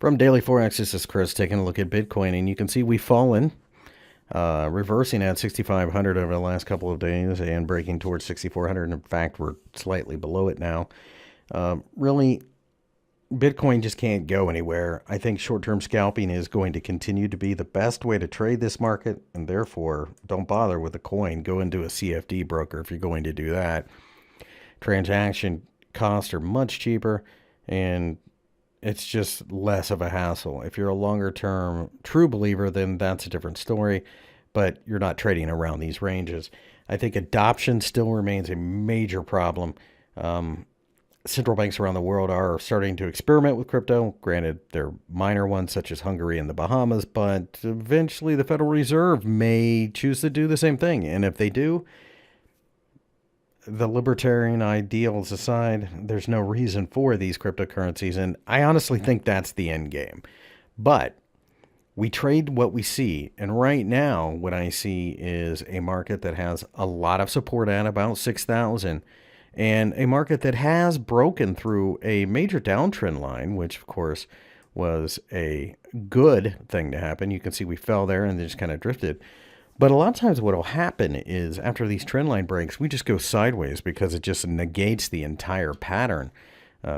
From Daily Forex, this is Chris taking a look at Bitcoin, and you can see we've fallen, reversing at 6,500 over the last couple of days and breaking towards 6,400. In fact, we're slightly below it now. Really, Bitcoin just can't go anywhere. I think short-term scalping is going to continue to be the best way to trade this market, and therefore, don't bother with the coin. Go into a CFD broker if you're going to do that. Transaction costs are much cheaper, and it's just less of a hassle. If you're a longer term true believer, then that's a different story, but you're not trading around these ranges. I think adoption still remains a major problem. Central banks around the world are starting to experiment with crypto. Granted, they're minor ones such as Hungary and the Bahamas, but eventually the Federal Reserve may choose to do the same thing. And if they do, the libertarian ideals aside, there's no reason for these cryptocurrencies. And I honestly think that's the end game. But we trade what we see. And right now, what I see is a market that has a lot of support at about 6,000 and a market that has broken through a major downtrend line, which of course was a good thing to happen. You can see we fell there and then just kind of drifted. But a lot of times what will happen is after these trend line breaks, we just go sideways because it just negates the entire pattern.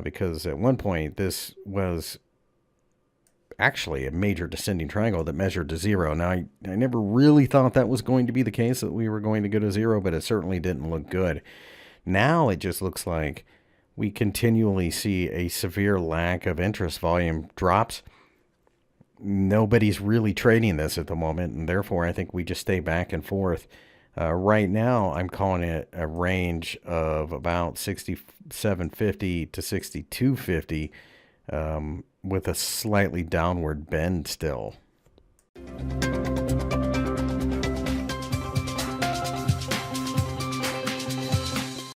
Because at one point, this was actually a major descending triangle that measured to zero. Now, I never really thought that was going to be the case, that we were going to go to zero, but it certainly didn't look good. Now it just looks like we continually see a severe lack of interest. Volume drops. Nobody's really trading this at the moment, and therefore I think we just stay back and forth. Right now, I'm calling it a range of about 67.50 to 62.50 with a slightly downward bend still.